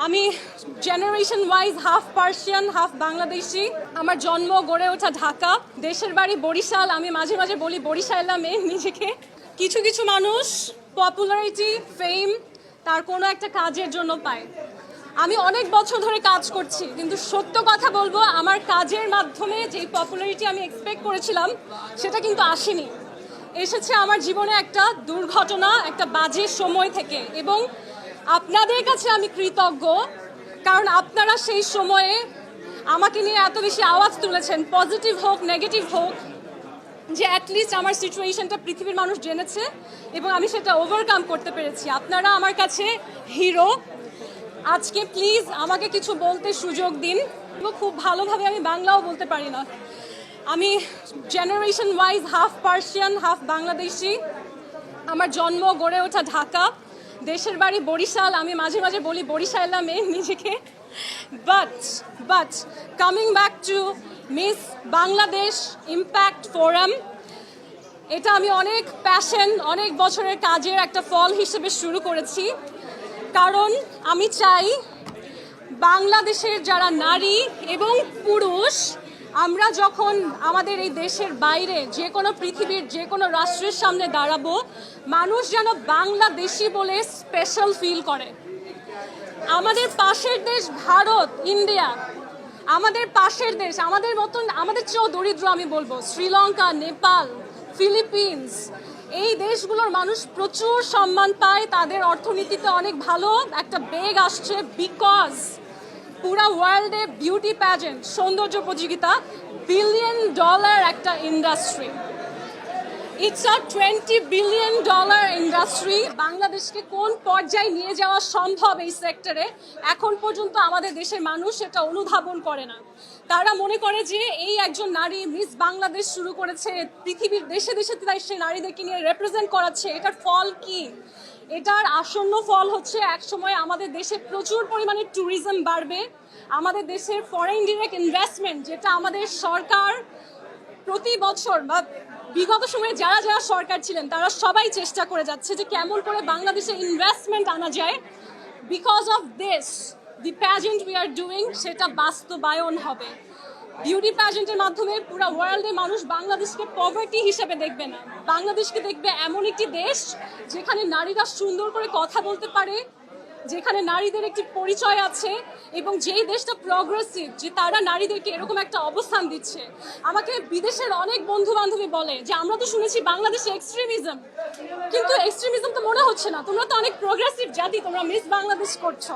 আমি generation wise half Persian half Bangladeshi. আমার জন্ম গড়ে ওঠা ঢাকা, দেশের বাড়ি বরিশাল। আমি মাঝে মাঝে বলি বরিশালা মেয়ে নিজেকে। কিছু কিছু মানুষ পপুলারিটি ফেম তার কোনো একটা কাজের জন্য পায়। আমি অনেক বছর ধরে কাজ করছি, কিন্তু সত্য কথা বলবো, আমার কাজের মাধ্যমে যেই পপুলারিটি আমি এক্সপেক্ট করেছিলাম সেটা কিন্তু আসেনি। এসেছে আমার জীবনে একটা দুর্ঘটনা, একটা বাজে সময় থেকে। এবং আপনাদের কাছে আমি কৃতজ্ঞ, কারণ আপনারা সেই সময়ে আমাকে নিয়ে এত বেশি আওয়াজ তুলেছেন, পজিটিভ হোক নেগেটিভ হোক, যে অ্যাটলিস্ট আমার সিচুয়েশনটা পৃথিবীর মানুষ জেনেছে এবং আমি সেটা ওভারকাম করতে পেরেছি। আপনারা আমার কাছে হিরো। আজকে প্লিজ আমাকে কিছু বলতে সুযোগ দিন। খুব ভালোভাবে আমি বাংলাও বলতে পারি না। আমি generation wise half Persian half Bangladeshi. আমার জন্ম গড়ে ওঠা ঢাকা, দেশের বাড়ি বরিশাল। আমি মাঝে মাঝে বলি বরিশালা মেয়ে নিজেকে। But coming back to miss Bangladesh impact forum, এটা আমি অনেক প্যাশন, অনেক বছরের কাজের একটা ফল হিসেবে শুরু করেছি। কারণ আমি চাই বাংলাদেশের যারা নারী এবং পুরুষ, আমরা যখন আমাদের এই দেশের বাইরে যে কোনো পৃথিবীর যে কোনো রাষ্ট্রের সামনে দাঁড়াবো, মানুষ যেন বাংলাদেশি বলে স্পেশাল ফিল করে। আমাদের পাশের দেশ ভারত, ইন্ডিয়া, আমাদের পাশের দেশ, আমাদের মতন, আমাদের চেয়েও দরিদ্র আমি বলবো, শ্রীলঙ্কা, নেপাল, ফিলিপিন্স, এই দেশগুলোর মানুষ প্রচুর সম্মান পায়। তাদের অর্থনীতিতে অনেক ভালো একটা বেগ আসছে, বিকজ পুরা ওয়ার্ল্ডে বিউটি প্যাজেন্ট, সৌন্দর্য প্রতিযোগিতা, $1 বিলিয়ন একটা industry. It's a $20 billion industry. বাংলাদেশকে কোন পর্যায়ে নিয়ে যাওয়া সম্ভব এই সেক্টরে, এখন পর্যন্ত আমাদের দেশের মানুষ এটা অনুধাবন করে না। তারা মনে করে যে এই একজন নারী মিস বাংলাদেশ শুরু করেছে, পৃথিবীর দেশে দেশে তাই সে নারীদেরকে নিয়ে রিপ্রেজেন্ট করাচ্ছে। এটার ফল কি? এটার আসন্ন ফল হচ্ছে একসময় আমাদের দেশে প্রচুর পরিমাণে ট্যুরিজম বাড়বে। আমাদের দেশের ফরেন ডিরেক্ট ইনভেস্টমেন্ট, যেটা আমাদের সরকার প্রতি বছর বা বিগত সময়ে যারা যারা সরকার ছিলেন তারা সবাই চেষ্টা করে যাচ্ছে যে কেমন করে বাংলাদেশে ইনভেস্টমেন্ট আনা যায়। Because of this the pageant we are doing, সেটা বাস্তবায়ন হবে। বিউটি প্যাজেন্টের মাধ্যমে পুরো ওয়ার্ল্ডে মানুষ বাংলাদেশকে পভার্টি হিসেবে দেখবে না, বাংলাদেশকে দেখবে এমন একটি দেশ যেখানে নারীরা সুন্দর করে কথা বলতে পারে, যেখানে নারীদের একটি পরিচয় আছে, এবং যেই দেশটা প্রগ্রেসিভ, যে তারা নারীদেরকে এরকম একটা অবস্থান দিচ্ছে। আমাকে বিদেশের অনেক বন্ধু বান্ধবী বলে যে আমরা তো শুনেছি বাংলাদেশে এক্সট্রিমিজম, কিন্তু এক্সট্রিমিজম তো মনে হচ্ছে না, তোমরা তো অনেক প্রগ্রেসিভ জাতি, তোমরা মিস বাংলাদেশ করছো।